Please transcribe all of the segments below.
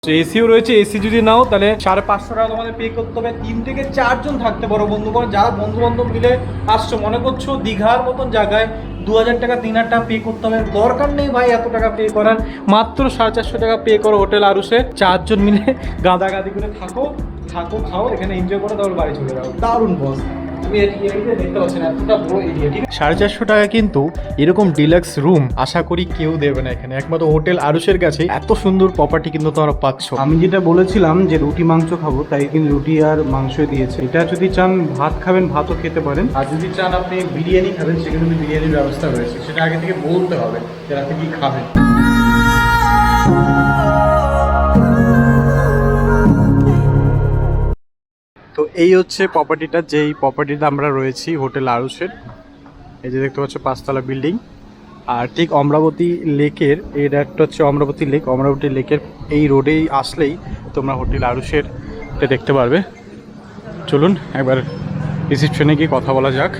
SEO রয়েছে। AC যদি নাও তাহলে 550 টাকা তোমাদের পে করতে হবে। 3 থেকে 4 জন থাকতে পারো বন্ধুগণ। যারা বন্ধু বান্ধব মিলে আসছো, মনে করছো দীঘার মতন জায়গায় 2000 টাকা 3000 টাকা পে করতে হবে, দরকার নেই ভাই এত টাকা পে করার। মাত্র 450 টাকা পে করো হোটেল আরুসে, 4 জন মিলে গাদাগাদি করে থাকো খাও, এখানে এনজয় করে তারপর বাড়ি চলে যাও। দারুণ বস। দেখতে পাচ্ছেন এতটা বড় এরিয়া, ঠিক আছে। 450 টাকা কিন্তু এরকম ডিলাক্স রুম আশা করি কেউ দেবে না এখানে, একমাত্র হোটেল আরুসের কাছে এত সুন্দর প্রপার্টি কিন্তু তোমরা পাচ্ছ। আমি যেটা বলেছিলাম যে রুটি মাংস খাবো, তাই কিন্তু রুটি আর মাংস দিয়েছে। এটা যদি চান ভাত খাবেন ভাতও খেতে পারেন, আর যদি চান আপনি বিরিয়ানি খাবেন সেখানে কিন্তু বিরিয়ানির ব্যবস্থা রয়েছে। সেটা আগে থেকে বলতে হবে যে রাতে কি খাবেন। তো এই হচ্ছে প্রপার্টিটা, যেই প্রপার্টিতে আমরা রয়েছি হোটেল আরুসের। এই যে দেখতে পাচ্ছ 5 তলা বিল্ডিং, আর ঠিক অমরাবতী লেকের এর একটা হচ্ছে অমরাবতী লেক। অমরাবতী লেকের এই রোডেই আসলেই তোমরা হোটেল আরুসের দেখতে পারবে। চলুন একবার রিসেপশনে গিয়ে কথা বলা যাক।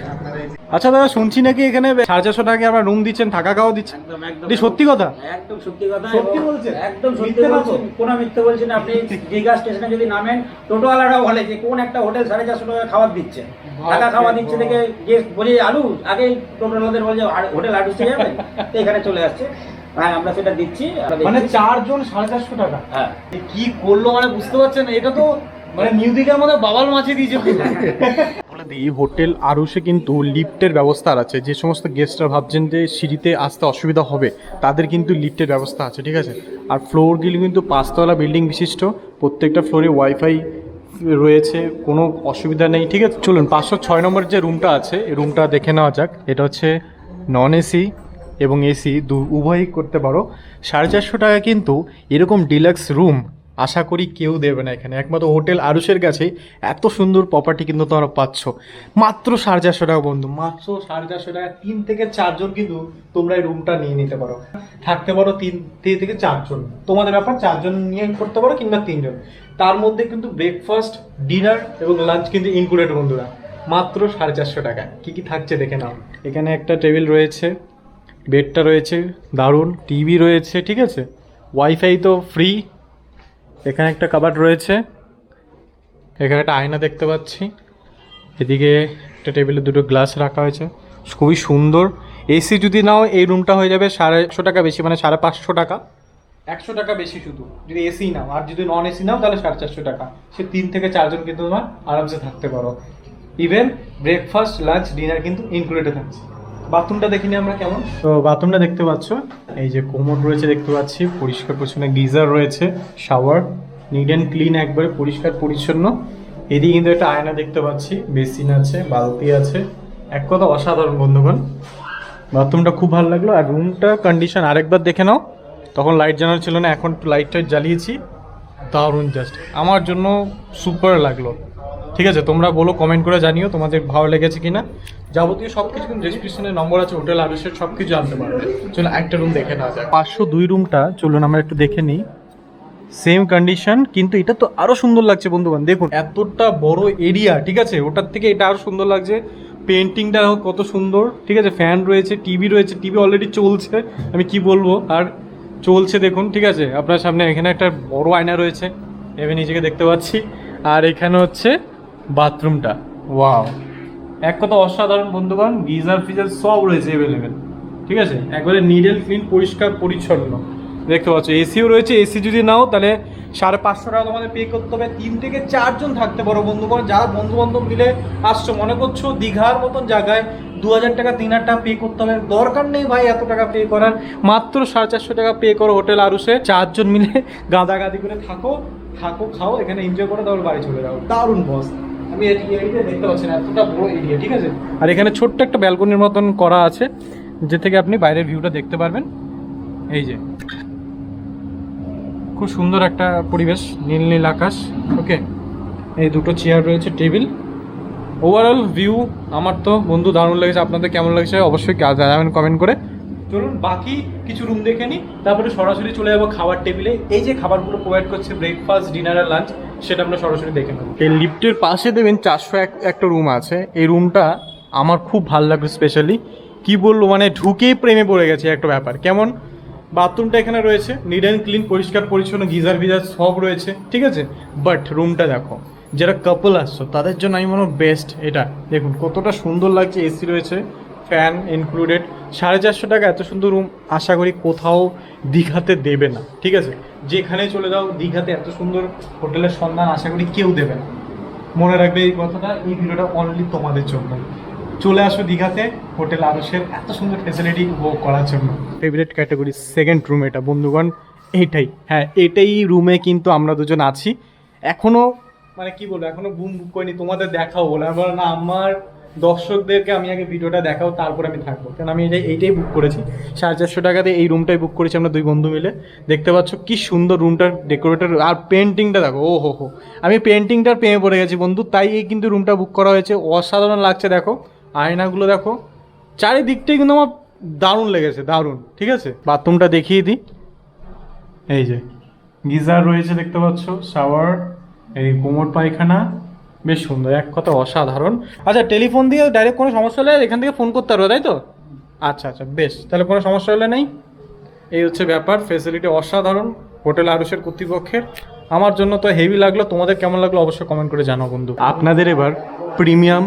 আচ্ছা দাদা, শুনছি নাকি এখানে 450 টাকা আপনার রুম দিচ্ছেন, থাকা খাওয়া দিচ্ছেন? এটি সত্যি কথা? একদম সত্যি কথা। সত্যি বলছেন? একদম সত্যি বলছি, কোনো মিথ্যে বলছি না। আপনি দীঘা স্টেশনে যদি নামেন, টোটোওয়ালারাও বলে যে কোন একটা হোটেল 450 টাকা খাবার দিচ্ছে, টাকা খাওয়া দিচ্ছে দেখে যে বলি আলু আগেই টোটোওয়ালাদের বলে যে হোটেল আলুতে যাবে, তো এখানে চলে আসছে। হ্যাঁ, আমরা সেটা দিচ্ছি। মানে 4 জন 450 টাকা? হ্যাঁ। কি করলো মানে বুঝতে পারছেন? এটা তো মানে নিউ দিঘার মধ্যে বাবাল মাছি দিয়েছে। বলে দিই, হোটেল আরুসে কিন্তু লিফটের ব্যবস্থা আছে। যে সমস্ত গেস্টরা ভাবছেন যে সিঁড়িতে আসতে অসুবিধা হবে, তাদের কিন্তু লিফটের ব্যবস্থা আছে, ঠিক আছে। আর ফ্লোরগুলি কিন্তু 5 তলা বিল্ডিং বিশিষ্ট, প্রত্যেকটা ফ্লোরে ওয়াইফাই রয়েছে, কোনো অসুবিধা নেই, ঠিক আছে। চলুন 506 নম্বর যে রুমটা আছে এই রুমটা দেখে নেওয়া যাক। এটা হচ্ছে নন এসি এবং এসি উভয়ই করতে পারো। 450 টাকা কিন্তু এরকম ডিলাক্স রুম আশা করি কেউ দেবে না এখানে, একমাত্র হোটেল আরুসের কাছে এত সুন্দর প্রপার্টি কিন্তু তোমরা পাচ্ছ মাত্র 450 টাকা বন্ধু, মাত্র 450 টাকা। 3 থেকে 4 জন কিন্তু তোমরা এই রুমটা নিয়ে নিতে পারো, থাকতে পারো 3 থেকে 4 জন, তোমাদের ব্যাপার। 4 জন নিয়ে করতে পারো কিংবা 3 জন। তার মধ্যে কিন্তু ব্রেকফাস্ট, ডিনার এবং লাঞ্চ কিন্তু ইনক্লুডেড বন্ধুরা, মাত্র 450 টাকা। কি কি থাকছে দেখে নাও। এখানে একটা টেবিল রয়েছে, বেডটা রয়েছে, দারুণ টিভি রয়েছে, ঠিক আছে। ওয়াইফাই তো ফ্রি। এখানে একটা কাবার্ড রয়েছে, এখানে একটা আয়না দেখতে পাচ্ছি, এদিকে একটা টেবিলে দুটো গ্লাস রাখা হয়েছে, খুবই সুন্দর। এসি যদি নাও এই রুমটা হয়ে যাবে 150 টাকা বেশি, মানে 550 টাকা, 100 টাকা বেশি শুধু যদি এসি নাও। আর যদি নন এসি নাও তাহলে 450 টাকা। সে 3 থেকে 4 জন কিন্তু তোমার আরামসে থাকতে পারো। ইভেন ব্রেকফাস্ট, লাঞ্চ, ডিনার কিন্তু ইনক্লুডেড থাকছে। বাথরুমটা দেখিনি আমরা কেমন। তো বাথরুমটা দেখতে পাচ্ছ, এই যে কোমোড রয়েছে দেখতে পাচ্ছি, পরিষ্কার পরিচ্ছন্ন গিজার রয়েছে, শাওয়ার, নিট অ্যান্ড ক্লিন, একবারে পরিষ্কার পরিচ্ছন্ন। এদিকে কিন্তু একটা আয়না দেখতে পাচ্ছি, বেসিন আছে, বালতি আছে, এক কথা অসাধারণ বন্ধুগণ। বাথরুমটা খুব ভালো লাগলো। আর রুমটা কন্ডিশন আরেকবার দেখে নাও, তখন লাইট জ্বালানো ছিল না, এখন লাইট টাইট জ্বালিয়েছি, দারুণ, জাস্ট আমার জন্য সুপার লাগলো। ঠিক আছে, তোমরা বলো, কমেন্ট করে জানিও তোমাদের ভালো লেগেছে কিনা। যাবতীয় সব কিছু কিন্তু ডেসক্রিপশনের নম্বর আছে, হোটেল আরুসের সব কিছু জানতে পারবে। চলুন একটা রুম দেখে নেওয়া যায়। 502 রুমটা চলুন আমরা একটু দেখে নিই। সেম কন্ডিশন, কিন্তু এটা তো আরো সুন্দর লাগছে বন্ধুগণ। দেখুন এতটা বড় এরিয়া, ঠিক আছে, ওটার থেকে এটা আরো সুন্দর লাগছে। পেন্টিংটা কত সুন্দর, ঠিক আছে। ফ্যান রয়েছে, টিভি রয়েছে, টিভি অলরেডি চলছে, আমি কি বলবো আর, চলছে দেখুন, ঠিক আছে। আপনার সামনে এখানে একটা বড় আয়না রয়েছে, এভাবে নিজেকে দেখতে পাচ্ছি। আর এখানে হচ্ছে বাথরুমটা, ওয়াও, এক কথা অসাধারণ বন্ধুগণ। গিজার ফিজার সব রয়েছে অ্যাভেলেবেল, ঠিক আছে, একবারে নিট অ্যান্ড ক্লিন, পরিষ্কার পরিচ্ছন্ন দেখতে পাচ্ছ। এসিও রয়েছে। এসি যদি নাও তাহলে 550 টাকা তোমাদের পে করতে হবে। 3 থেকে 4 জন থাকতে পারো বন্ধুগণ। যারা বন্ধু বান্ধব মিলে আসছো, মনে করছো দীঘার মতন জায়গায় 2000 টাকা 3000 টাকা পে করতে হবে, দরকার নেই ভাই এত টাকা পে করার। মাত্র 450 টাকা পে করো হোটেল আরুসে, 4 জন মিলে গাদাগাদি করে থাকো খাও, এখানে এনজয় করে তারপর বাড়ি চলে যাও। দারুণ বস। আমি এরিয়া দেখতে পাচ্ছি না, এতটা বড় এরিয়া, ঠিক আছে। আর এখানে ছোট্ট একটা ব্যালকনির মতন করা আছে, যে থেকে আপনি বাইরের ভিউটা দেখতে পারবেন। এই যে খুব সুন্দর একটা পরিবেশ, নীল নীল আকাশ। ওকে, এই দুটো চেয়ার রয়েছে, টেবিল। ওভারঅল ভিউ আমার তো বন্ধু দারুণ লেগেছে। আপনাদের কেমন লাগছে অবশ্যই জানাবেন কমেন্ট করে। চলুন বাকি কিছু রুম দেখে নিই, তারপরে সরাসরি চলে যাবো খাবার টেবিলে। এই যে খাবারগুলো প্রোভাইড করছে, ব্রেকফাস্ট, ডিনার আর লাঞ্চ, সেটা আমরা সরাসরি দেখে নেবো। এই লিফটের পাশে দেবেন 401 একটা রুম আছে। এই রুমটা আমার খুব ভালো লাগলো স্পেশালি, কি বলবো, মানে ঢুকেই প্রেমে পড়ে গেছে একটা ব্যাপার। কেমন বাথরুমটা এখানে রয়েছে, নিট অ্যান্ড ক্লিন, পরিষ্কার পরিচ্ছন্ন, গিজার ভিজার সব রয়েছে, ঠিক আছে। বাট রুমটা দেখো, যারা কাপল আসছো তাদের জন্য আমি মনে হয় বেস্ট এটা। দেখুন কতটা সুন্দর লাগছে, এসি রয়েছে, ফ্যান ইনক্লুডেড। 450 টাকা এত সুন্দর রুম আশা করি কোথাও দীঘাতে দেবে না, ঠিক আছে। যেখানে চলে যাও দীঘাতে এত সুন্দর হোটেলের সন্ধান আশা করি কেউ দেবে না। মনে রাখবে এই কথাটা, এই ভিডিওটা অনলি তোমাদের জন্য। চলে আসো দীঘাতে হোটেল আরশের এত সুন্দর ফেসিলিটি উপভোগ করার জন্য। ফেভারিট ক্যাটাগরি সেকেন্ড রুম এটা বন্ধুগণ, এইটাই। হ্যাঁ, এটাই রুমে কিন্তু আমরা দুজন আছি এখনো। মানে কি বলবো, এখনো বুম বুক করিনি, তোমাদের দেখাও বলে আমার না, আমার দর্শকদেরকে আমি আগে ভিডিওটা দেখাও তারপর আমি থাকবো, কারণ আমি এইটাই বুক করেছি। 450 টাকাতে এই রুমটাই বুক করেছি আমরা দুই বন্ধু মিলে। দেখতে পাচ্ছ কি সুন্দর রুমটার ডেকোরেটর, আর পেন্টিংটা দেখো, ও হো হো, আমি পেন্টিংটার প্রেমে পড়ে গেছি বন্ধু, তাই এই কিন্তু রুমটা বুক করা হয়েছে। অসাধারণ লাগছে দেখো, আয়নাগুলো দেখো, চারিদিকটাই কিন্তু আমার দারুণ লেগেছে, দারুণ, ঠিক আছে। বাথরুমটা দেখিয়ে দিই, এই যে গিজার রয়েছে দেখতে পাচ্ছ, শাওয়ার, এই কোমর পায়খানা, বেশ সুন্দর, এক কথা অসাধারণ। আচ্ছা, টেলিফোন দিয়ে ডাইরেক্ট কোনো সমস্যা হলে এখান থেকে ফোন করতে পারবো, তাই তো? আচ্ছা আচ্ছা, বেশ, তাহলে কোনো সমস্যা হলে নেই। এই হচ্ছে ব্যাপার, ফেসিলিটি অসাধারণ হোটেল আরশের কর্তৃপক্ষের। আমার জন্য তো হেভি লাগলো, তোমাদের কেমন লাগলো অবশ্যই কমেন্ট করে জানাও বন্ধু। আপনাদের এবার প্রিমিয়াম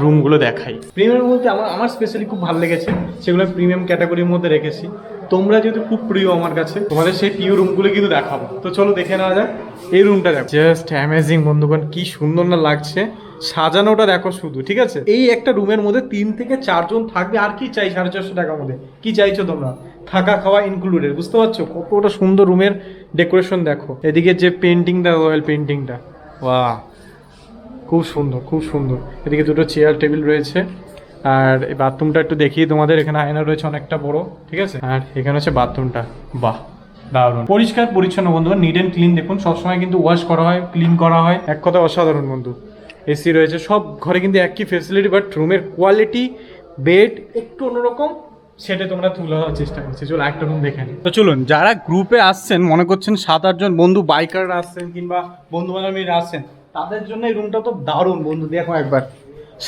রুমগুলো দেখাই। প্রিমিয়াম বলতে আমার স্পেশালি খুব ভালো লেগেছে, সেগুলো প্রিমিয়াম ক্যাটাগরির মধ্যে রেখেছি। তোমরা যেহেতু খুব প্রিয় আমার কাছে, তোমাদের সেই প্রিয় রুমগুলো কিন্তু দেখাবো। তো চলো দেখে নেওয়া যাক। এই রুমটা দেখো, জাস্ট অ্যামেজিং বন্ধুগণ, কি সুন্দর না লাগছে, সাজানোটা দেখো শুধু, ঠিক আছে। এই একটা রুমের মধ্যে 3 থেকে 4 জন থাকবে, আর কি চাই 450 টাকার মধ্যে? কি চাইছো তোমরা? থাকা খাওয়া ইনক্লুডেড, বুঝতে পারছো কতটা সুন্দর রুমের ডেকোরেশন দেখো। এদিকে যে পেন্টিংটা, রয়্যাল পেন্টিংটা, বাহ, খুব সুন্দর, খুব সুন্দর। এদিকে দুটো চেয়ার টেবিল রয়েছে, আর এই বাথরুমটা একটু দেখিয়ে তোমাদের, এখানে আয়না রয়েছে অনেকটা বড়, ঠিক আছে। আর এখানে হচ্ছে বাথরুমটা, বাহ, দারুণ পরিষ্কার পরিচ্ছন্ন বন্ধু, নিট অ্যান্ড ক্লিন। দেখুন সবসময় কিন্তু ওয়াশ করা হয়, ক্লিন করা হয়, এক কথা অসাধারণ বন্ধু। এসি রয়েছে, সব ঘরে কিন্তু একই ফেসিলিটি, বাট রুমের কোয়ালিটি, বেড একটু অন্যরকম, সেটা তোমরা তুলে ধরার চেষ্টা করছি। চলো একটা রুম দেখে নিই। তো চলুন, যারা গ্রুপে আসছেন, মনে করছেন 7-8 জন বন্ধু বাইকাররা আসছেন কিংবা বন্ধু বান্ধবীরা আসছেন, তাদের জন্য এই রুমটা তো দারুণ বন্ধু। দেখো একবার,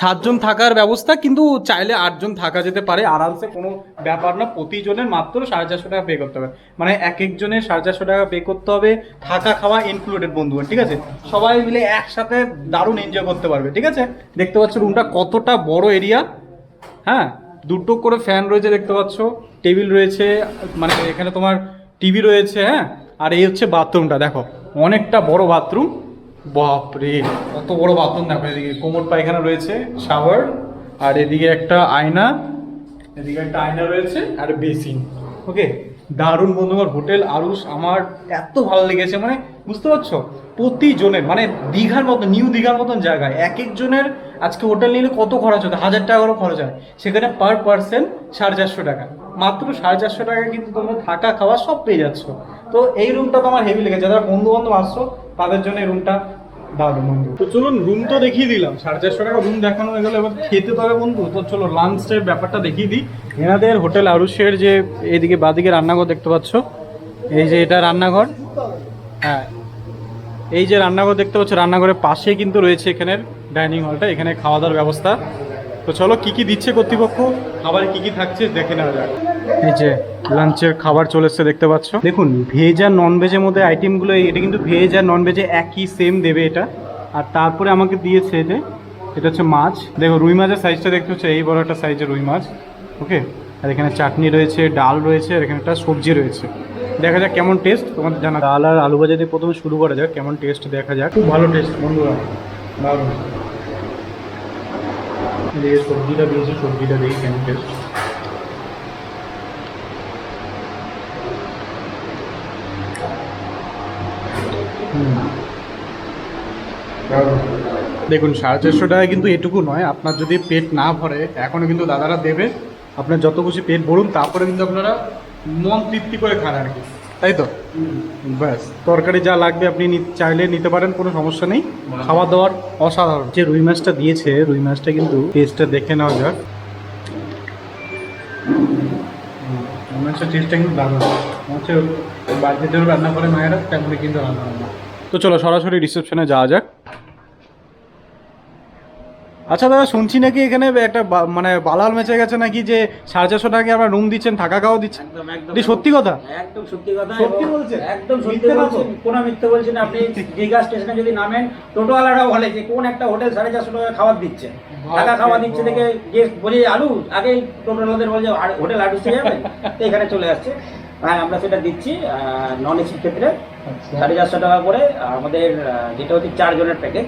7 জন থাকার ব্যবস্থা, কিন্তু চাইলে 8 জন থাকা যেতে পারে আরামসে, কোনো ব্যাপার না। প্রতিজনের মাত্র 450 টাকা পে করতে হবে, মানে এক একজনের 450 টাকা পে করতে হবে, থাকা খাওয়া ইনক্লুডেড বন্ধু, ঠিক আছে। সবাই মিলে একসাথে দারুণ এনজয় করতে পারবে, ঠিক আছে। দেখতে পাচ্ছ রুমটা কতটা বড় এরিয়া, হ্যাঁ, দুটো করে ফ্যান রয়েছে দেখতে পাচ্ছ, টেবিল রয়েছে, মানে এখানে তোমার টিভি রয়েছে, হ্যাঁ। আর এই হচ্ছে বাথরুমটা দেখো, অনেকটা বড় বাথরুম, বাপরে কত বড় বাথরুম দেখো। এদিকে কোমর পায়খানা রয়েছে, শাওয়ার, আর এদিকে একটা আয়না, এদিকে একটা আয়না রয়েছে, আর বেসিন। ওকে, দারুণ বন্ধুগণ হোটেল আরুষ, আমার এত ভালো লেগেছে, মানে বুঝতে পারছো, প্রতিজনের মানে দীঘার মতন, নিউ দীঘার মতন জায়গায় এক একজনের আজকে হোটেল নিলে কত খরচ হতো, 1000 টাকা করে খরচ হয়, সেখানে পার পার্সন 450 টাকা, মাত্র 450 টাকা কিন্তু তোমরা থাকা খাওয়া সব পেয়ে যাচ্ছ। তো এই রুমটা তো আমার হেভি লেগেছে, যারা বন্ধু বান্ধব আসছো তাদের জন্য এই রুমটা দারুণ বন্ধু। তো চলুন, রুম তো দেখিয়ে দিলাম, 450 টাকা রুম দেখানো হয়ে গেলো, এবার খেতে তো হবে বন্ধু। তো চলো লাঞ্চের ব্যাপারটা দেখিয়ে দিই। এনাদের হোটেল আরুষের যে এদিকে বাদিকে রান্নাঘর দেখতে পাচ্ছ, এই যে এটা রান্নাঘর, হ্যাঁ, এই যে রান্নাঘর দেখতে পাচ্ছ, রান্নাঘরের পাশেই কিন্তু রয়েছে এখানের ডাইনিং হলটা, এখানে খাওয়া দাওয়ার ব্যবস্থা। তো চলো কি কি দিচ্ছে কর্তৃপক্ষ, খাবারে কি কি থাকছে দেখে নেওয়া যাক। এই যে লাঞ্চের খাবার চলে এসছে দেখতে পাচ্ছ, দেখুন ভেজ আর নন ভেজের মধ্যে আইটেমগুলো, এটা কিন্তু ভেজ আর নন ভেজে একই সেম দেবে এটা। আর তারপরে আমাকে দিয়েছে এটা হচ্ছে মাছ, দেখো রুই মাছের সাইজটা দেখতে হচ্ছে এই বড় একটা সাইজের রুই মাছ, ওকে। আর এখানে চাটনি রয়েছে, ডাল রয়েছে, আর এখানে একটা সবজি রয়েছে। দেখা যাক কেমন টেস্ট, তোমাদের জানা। ডাল আর আলু ভাজা দিয়ে প্রথমে শুরু করা যাক, কেমন টেস্ট দেখা যাক। খুব ভালো টেস্ট বন্ধুরা, দারুণ। এই সবজিটা দিয়েছে, সবজিটা দেখি কেমন টেস্ট। দেখুন 450 টাকা কিন্তু এটুকু নয়, আপনার যদি পেট না ভরে এখনও কিন্তু দাদারা দেবে, আপনার যত খুশি পেট ভরুন, তারপরে কিন্তু আপনারা মন তৃপ্তি করে খান আর কি, তাই তো। ব্যাস, তরকারি যা লাগবে আপনি চাইলে নিতে পারেন, কোনো সমস্যা নেই। খাওয়া দাওয়ার অসাধারণ। যে রুই মাছটা দিয়েছে, রুই মাছটা কিন্তু টেস্টটা দেখে নেওয়া যাক। রুই মাছটার টেস্টটা কিন্তু দারুণ, হচ্ছে বাড়িতে যেরকম রান্না করে মায়েরা তেমনই কিন্তু রান্না বান্না। তো চলো সরাসরি রিসেপশনে যাওয়া যাক। আচ্ছা দাদা, শুনছি নাকি এখানে একটা মানে বালাল মেচে গেছে নাকি, যে 450 টাকা আমরা রুম দিচ্ছেন, থাকা খাওয়া দিচ্ছেন। একদম একদম এটি সত্যি কথা? একদম সত্যি কথা। সত্যি এবং বলছেন? একদম সত্যি মিথ্যে না তো? বলছেন, কোনো মিথ্যে বলছেন না। আপনি দীঘা স্টেশনে যদি নামেন, টোটোওয়ালারা বলে যে কোন একটা হোটেল 450 টাকা খাবার দিচ্ছে, টাকা খাওয়া দিচ্ছে দেখে গেস্ট বলে আলু, আগেই টোটোওয়ালাদের বলে যে হোটেল আলুতে যাবেন, তো এখানে চলে আসছে। হ্যাঁ, আমরা সেটা দিচ্ছি নন এসির ক্ষেত্রে 450 টাকা করে। আমাদের যেটা হচ্ছে 4 জনের প্যাকেজ।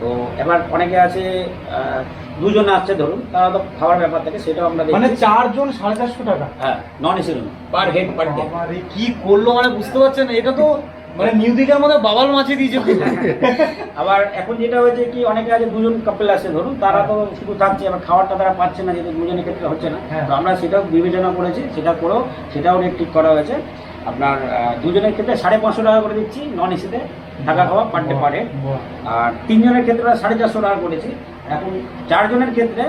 তো এবার অনেকে আছে 2 জন আসছে ধরুন, তারা তো খাওয়ার ব্যাপার থাকে, সেটাও আমরা মানে দেখছি। 4 জন 450 টাকা? হ্যাঁ, non AC room per head per day. আরে কি করলো মানে বুঝতে পারছেন, এটা তো মানে নিউ দিঘার মধ্যে বাবাল মাছি দিয়েছে। আবার এখন যেটা হয়েছে কি, অনেকে আছে 2 জন কাপল আছে ধরুন, তারা তো শুধু থাকছে, এবার খাবারটা তারা পাচ্ছে না, যেহেতু 2 জনের ক্ষেত্রে হচ্ছে না। হ্যাঁ। তো আমরা সেটাও বিবেচনা করেছি, সেটা করেও সেটাও রেট ঠিক করা হয়েছে। আপনার 2 জনের ক্ষেত্রে 550 টাকা করে দিচ্ছি নন এসিতে, থাকা খাওয়া পার ডে পার হেড। আর 3 জনের ক্ষেত্রে 450 টাকা করেছি। এখন 4 জনের ক্ষেত্রে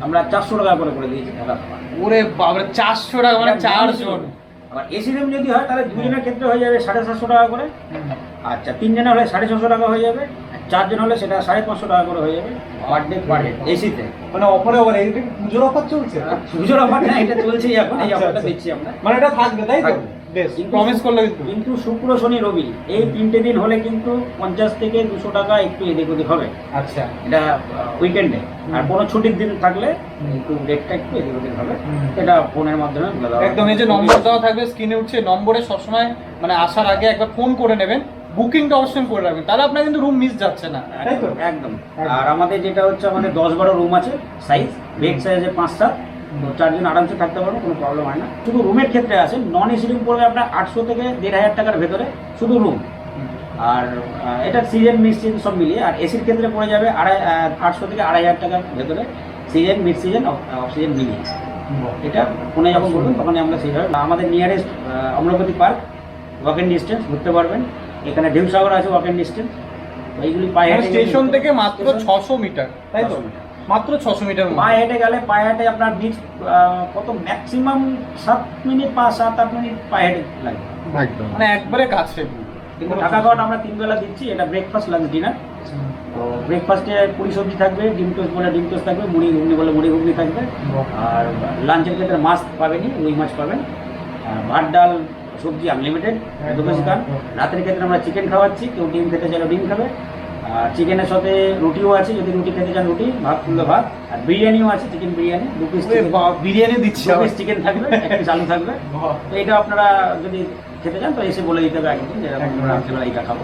আমরা 400 টাকা করে দিয়েছি থাকা খাওয়া। ওরে বাবারে, 400 টাকা মানে 4 জন। আবার এসি রুম যদি হয় তাহলে 2 জনের ক্ষেত্রে হয়ে যাবে 750 টাকা করে। আচ্ছা, 3 জনের হলে 650 টাকা হয়ে যাবে। 4 জন হলে সেটা 550 টাকা করে হয়ে যাবে পার ডে পার হেড এসিতে। মানে অফারে আবার এইটা কি পুজোর অফার চলছে? পুজোর অফার না, এটা চলছেই এখন, এই আচ্ছা, অফারটা আচ্ছা। দিচ্ছি আমরা। মানে এটা থাকবে তাই তো? থাকবে। বেশ, কিন্তু- প্রমিস করলে কিন্তু। কিন্তু শুক্র শনি রবি এই 3টে দিন হলে কিন্তু 50 থেকে 200 টাকা একটু এদিক ওদিক হবে, আচ্ছা। এটা উইকেন্ডে। আর কোনো ছুটির দিন থাকলে একটু রেটটা একটু এদিক ওদিক হবে, এটা ফোনের মাধ্যমে বলে দেওয়া হবে। একদম, এই যে নম্বর দেওয়া থাকবে স্ক্রিনে উঠছে, নম্বরে সবসময় মানে আসার আগে একবার ফোন করে নেবেন, বুকিংটা অবশ্যই করে রাখবেন, তাহলে আপনার কিন্তু রুম মিস যাচ্ছে না, তাই তো? একদম। আর আমাদের যেটা হচ্ছে, আমাদের 10-12 রুম আছে, সাইজ বেড সাইজে 5-7, তো 4 জন আরামসে থাকতে পারবো, কোনো প্রবলেম হয় না। শুধু রুমের ক্ষেত্রে আছে, নন এসি রুম পড়বে আপনার 800 থেকে 1500 টাকার ভেতরে শুধু রুম। আর এটা সিজন মিড সিজন সব মিলিয়ে। আর এসির ক্ষেত্রে পড়ে যাবে 800 থেকে 2500 টাকার ভেতরে, season mid season off season মিলিয়ে। এটা ফোনে যখন বলবেন তখনই আমরা সেইভাবে। আমাদের nearest Amaravati park, walk in distance, ঘুরতে পারবেন। এখানে ঢেউসাগর আছে ওয়াক ইন ডিস্টেন্স। এইগুলি পায়ে হেঁটে স্টেশন থেকে মাত্র 600 মিটার, তাই তো? 600 মিটার। মাত্র 600 মিটার। পায়ে হেঁটে গেলে, পায়ে হেঁটে আপনার বিচ কত ম্যাক্সিমাম 7 মিনিট, 7-8 মিনিট পায়ে হেঁটে লাগে। একদম। মানে একবারে কাছে। কিন্তু টাকা খাওয়াটা আমরা 3 বেলা দিচ্ছি, এটা ব্রেকফাস্ট লাঞ্চ ডিনার। তো ব্রেকফাস্টে পুরি সবজি থাকবে, ডিম টোস্ট বলে ডিম টোস্ট থাকবে, মুড়ি ঘুগনি বলে মুড়ি ঘুগনি থাকবে। আর লাঞ্চের ক্ষেত্রে মাছ পাবেনই, রুই মাছ পাবেন। ভাত ডাল সবজি আনলিমিটেড, দোকান। রাতের ক্ষেত্রে আমরা চিকেন খাওয়াচ্ছি, কেউ ডিম খেতে চাইলে ডিম খাবে। আর চিকেনের সাথে রুটিও আছে, যদি রুটি খেতে চান রুটি, ভাত তুললে ভাত। আর বিরিয়ানিও আছে, চিকেন বিরিয়ানি 2 পিস বিরিয়ানি দিচ্ছি। চিকেন থাকবে, 1 পিস আলু থাকবে। তো এটা আপনারা যদি খেতে চান তো এসে বলে দিতে হবে একদিন, যে আমরা রাত্রিবেলা এটা খাবো।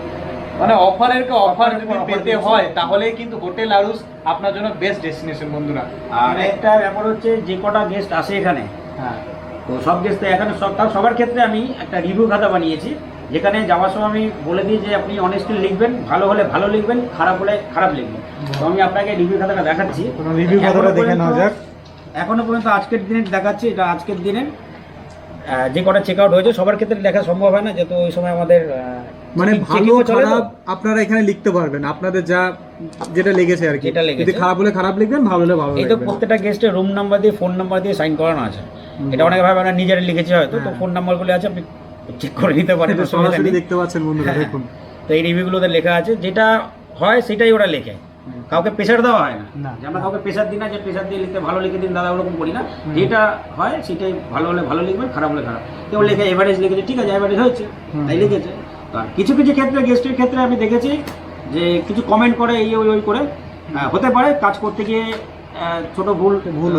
মানে অফারের অফার যদি পেতে হয় তাহলে কিন্তু হোটেল আরুস আপনার জন্য বেস্ট ডেস্টিনেশন বন্ধুরা। আর একটা ব্যাপার হচ্ছে, যে কটা গেস্ট আসে এখানে, হ্যাঁ, তো সব গেস্ট এখানে সবার ক্ষেত্রে আমি একটা রিভিউ খাতা বানিয়েছি, যেখানে যাওয়ার সময় আমি বলে দিই যে আপনি অনেস্টলি লিখবেন, ভালো হলে ভালো লিখবেন, খারাপ হলে খারাপ লিখবেন। তো আমি আপনাকে রিভিউ খাতাটা দেখাচ্ছি। রিভিউ খাতাটা দেখে নেওয়া যাক। এখনো পর্যন্ত আজকের দিনে দেখাচ্ছি, এটা আজকের দিনে যে কটা চেক আউট হয়েছে সবার ক্ষেত্রে দেখা সম্ভব হয় না, যেহেতু ওই সময় আমাদের মানে ভালো checking ও চলে তো। খারাপ আপনারা এখানে লিখতে পারবেন, আপনাদের যেটা লেগেছে আর কি। যেটা লেগেছে। যদি খারাপ হলে খারাপ লিখবেন, ভালো হলে ভালো এই তো লিখবেন। প্রত্যেকটা গেস্টের রুম নাম্বার দিয়ে, ফোন নাম্বার দিয়ে সাইন করানো আছে। এটা অনেকে ভাবে আমরা নিজেরা লিখেছি হয়তো, তো ফোন নাম্বারগুলো আছে, আপনি চেক করে নিতে পারেন, এটা অসুবিধা সরাসরি নেই। দেখতে পাচ্ছেন বন্ধুরা, হ্যাঁ। দেখুন। তো এই রিভিউগুলোতে লেখা আছে, যেটা হয় সেটাই ওরা লেখে, কাউকে প্রেশার দেওয়া হয় না। না। যে আমরা কাউকে প্রেশার দিই না, যে প্রেশার দিয়ে লিখতে ভালো লিখে দিন দাদা, ওরকম করি না। যেটা হয় সেটাই, ভালো হলে ভালো লিখবেন, খারাপ হলে খারাপ। কেউ লেখে এভারেজ লিখেছে, ঠিক আছে এভারেজ হয়েছে, তাই লিখেছে। আর কিছু কিছু ক্ষেত্রে, গেস্টের ক্ষেত্রে আমি দেখেছি যে কিছু কমেন্ট করে, এই ওই করে, হতে পারে কাজ করতে গিয়ে ছোট ভুল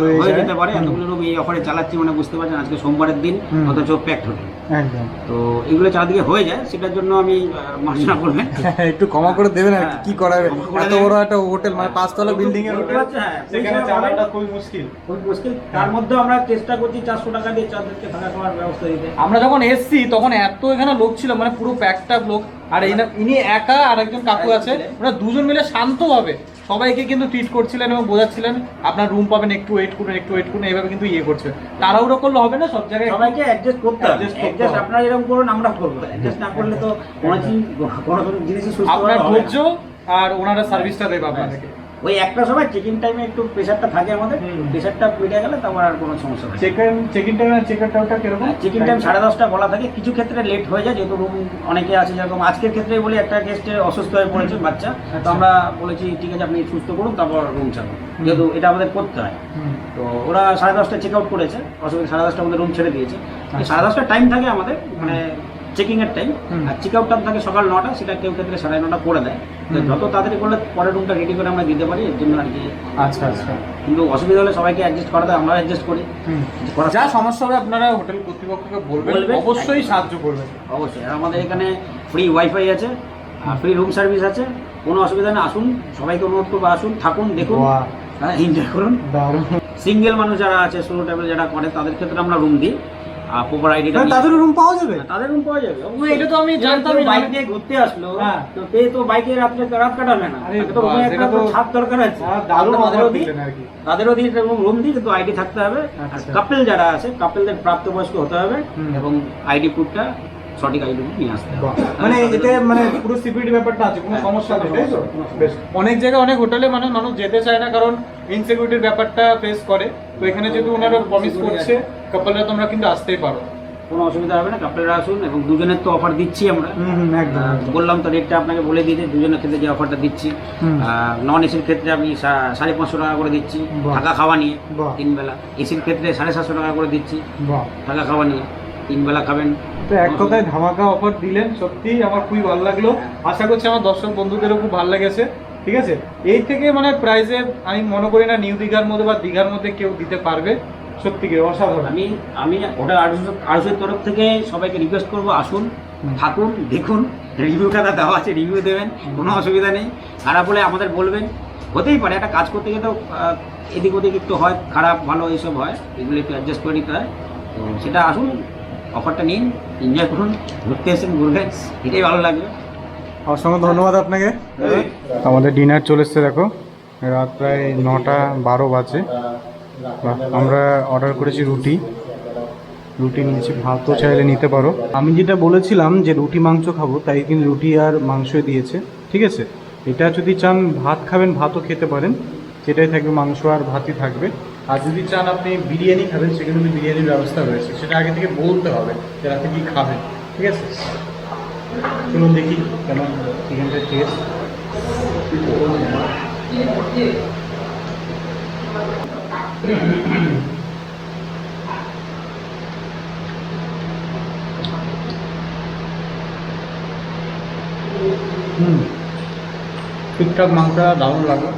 হয়ে হয়ে যায়। যেতে পারে। এতগুলো রুম এই অফারে চালাচ্ছি, মানে বুঝতে পারছেন আজকে সোমবারের দিন, অথচ প্যাকড হোটেল। একদম। তো এগুলো চারদিকে হয়ে যায়, সেটার জন্য আমি মার্জনা করবেন। একটু ক্ষমা করে দেবেন আর কি, হ্যাঁ। কি করা যাবে। ক্ষমা করে এত দেবেন। বড় একটা হোটেল, মানে 5 তলা বিল্ডিং এর বুঝতে হোটেল, পারছেন, হ্যাঁ, সেখানে পরিষেবা চালাটা পাবেন। খুবই মুশকিল। খুব মুশকিল। তার মধ্যেও আমরা চেষ্টা করছি 400 টাকা দিয়ে চারদেরকে থাকা খাওয়ার ব্যবস্থা দিতে। আমরা যখন এসছি তখন এত এখানে লোক ছিল, মানে পুরো প্যাকটা লোক। আর ইনি একা আর একজন কাকু আছে, ওরা দুজন মিলে শান্তভাবে সবাইকে কিন্তু ট্রিট করছিলেন এবং বোঝাচ্ছিলেন আপনার রুম পাবেন, একটু ওয়েট করুন, একটু ওয়েট করুন, এইভাবে কিন্তু ইয়ে করছে। তাড়াহুড়ো করলে হবে না, সব জায়গায় সবাইকে অ্যাডজাস্ট করতে হবে। Adjust করতে অ্যাডজাস্ট হবে। আপনারা যেরকম করুন আমরা করবো, অ্যাডজাস্ট না করলে তো কোনো জিনিসই সুস্থ আপনার হবে না। ধৈর্য আর ওনারা সার্ভিসটা দেবে আপনাদেরকে। ওই একটা সময় চেকিং টাইমে একটু প্রেশারটা থাকে আমাদের, প্রেশারটা মিটে গেলে তারপর আর কোনো সমস্যা নেই। চেক ইন টাইম আর চেক আউট টাইমটা কিরকম? চেকিং টাইম 10:30 বলা থাকে, কিছু ক্ষেত্রে লেট হয়ে যায় যেহেতু রুম অনেকে আছে, যেরকম আজকের ক্ষেত্রে বলি একটা গেস্টে অসুস্থ হয়ে পড়েছে বাচ্চা, তো আমরা বলেছি ঠিক আছে আপনি সুস্থ করুন তারপর রুম ছাড়ুন, যেহেতু এটা আমাদের করতে হয়। তো ওরা 10:30 চেক আউট করেছে, অসুবিধা 10:30 আমাদের রুম ছেড়ে দিয়েছে। 10:30 টাইম থাকে আমাদের মানে চেকিংয়ের টাইম, আর চেক আউট টাইম থাকে সকাল 9টা, সেটা কেউ ক্ষেত্রে 9:30 করে দেয়। তো যত তাড়াতাড়ি করলে পরে রুমটা রেডি করে আমরা দিতে পারি, এর জন্য আর কি। আচ্ছা আচ্ছা। কিন্তু অসুবিধা হলে সবাইকে অ্যাডজাস্ট করা দেয়, আমরা অ্যাডজাস্ট করি। যা সমস্যা হবে আপনারা হোটেল কর্তৃপক্ষকে বলবেন, বলবেন। অবশ্যই সাহায্য করবেন। অবশ্যই, আর আমাদের এখানে ফ্রি ওয়াইফাই আছে, আর ফ্রি রুম সার্ভিস আছে, কোনো অসুবিধা নেই। আসুন, সবাইকে অনুরোধ করবো আসুন, থাকুন, দেখুন, বাহ, হ্যাঁ এনজয় করুন। দারুণ। সিঙ্গেল মানুষ যারা আছে, সোলো ট্রাভেল যারা করে, তাদের ক্ষেত্রে আমরা রুম দিই, আর প্রপার আইডিটা তাদেরও রুম পাওয়া যাবে? তাদের রুম পাওয়া যাবে। এটা তো আমি জানতামই না। বাইক নিয়ে ঘুরতে আসলো, হ্যাঁ। তো তো বাইকে রাত কাটাবে না, আরে তাকে তো রুমে বাহ, একটা এটা তো ছাদ দরকার আছে। দারুণ তাদেরও অফার দিই, দিলেন আর কি। তাদেরও দিয়ে রুম দিই, কিন্তু আইডি থাকতে হবে। আর আচ্ছা। কাপেল যারা আছে, কাপেলদের প্রাপ্তবয়স্ক হতে হবে, হুম। এবং আইডি প্রুফটা সঠিক আইডি প্রুফ নিয়ে আসতে হবে। বাহ, মানে এতে মানে পুরো সিকিউরিটি ব্যাপারটা আছে, কোনো সমস্যা নেই, তাই তো? বেশ। অনেক জায়গায় অনেক হোটেলে মানুষ যেতে চায় না, কারণ ইনসিকিউরিটির ব্যাপারটা ফেস করে। তো এখানে যেহেতু ওনারা প্রমিস করছে, কাপলরা তোমরা কিন্তু আসতেই পারো। কোনো অসুবিধা হবে না, কাপেলরা আসুন। এবং দুজনের তো অফার দিচ্ছি আমরা, একদম। বললাম তো রেটটা আপনাকে বলে দিয়েছে, দুজনের ক্ষেত্রে যে অফারটা দিচ্ছি। হুম। নন এসির ক্ষেত্রে আমি 550 টাকা করে দিচ্ছি বাহ। থাকা খাওয়া নিয়ে বাহ। 3 বেলা। এসির ক্ষেত্রে 750 টাকা করে দিচ্ছি বাহ, থাকা খাওয়া নিয়ে, 3 বেলা খাবেন। তো এক কথায় ধামাকা অফার দিলেন, সত্যি আমার খুবই ভালো লাগলো। আশা করছি আমার দর্শক বন্ধুদেরও খুব ভালো লেগেছে। ঠিক আছে, এই থেকে মানে প্রাইসে আমি মনে করি না নিউ দীঘার মধ্যে বা দীঘার মধ্যে কেউ দিতে পারবে। সত্যি কি অসাধারণ। আমি ওটা আড়ুসের তরফ থেকে সবাইকে রিকোয়েস্ট করবো, আসুন, থাকুন, দেখুন, রিভিউ খাতা দেওয়া আছে, রিভিউ দেবেন, কোনো অসুবিধা নেই। খারাপ হলে আমাদের বলবেন, হতেই পারে, একটা কাজ করতে গিয়ে তো এদিক ওদিক একটু হয়, খারাপ ভালো এইসব হয়, এগুলো একটু অ্যাডজাস্ট করে নিতে হয়। তো সেটা আসুন, অফারটা নিন, এনজয় করুন, ঘুরতে এসেছেন ঘুরবেন, এটাই ভালো লাগবে। অসংখ্য ধন্যবাদ আপনাকে। আমাদের ডিনার চলে এসছে, দেখো রাত প্রায় 9:12 বাজে। বাহ, আমরা অর্ডার করেছি রুটি নিয়েছি, ভাতও চাইলে নিতে পারো। আমি যেটা বলেছিলাম যে রুটি মাংস খাবো, তাই কিন্তু রুটি আর মাংসই দিয়েছে। ঠিক আছে, এটা যদি চান ভাত খাবেন, ভাতও খেতে পারেন, সেটাই থাকবে, মাংস আর ভাতই থাকবে। আর যদি চান আপনি বিরিয়ানি খাবেন, সেখানে কিন্তু বিরিয়ানির ব্যবস্থা রয়েছে, সেটা আগে থেকে বলতে হবে যে রাতে কী খাবেন। ঠিক আছে, চলুন দেখি কেমন চিকেনটা টেস্ট। ঠিকঠাক মাংসটা দারুণ লাগলো।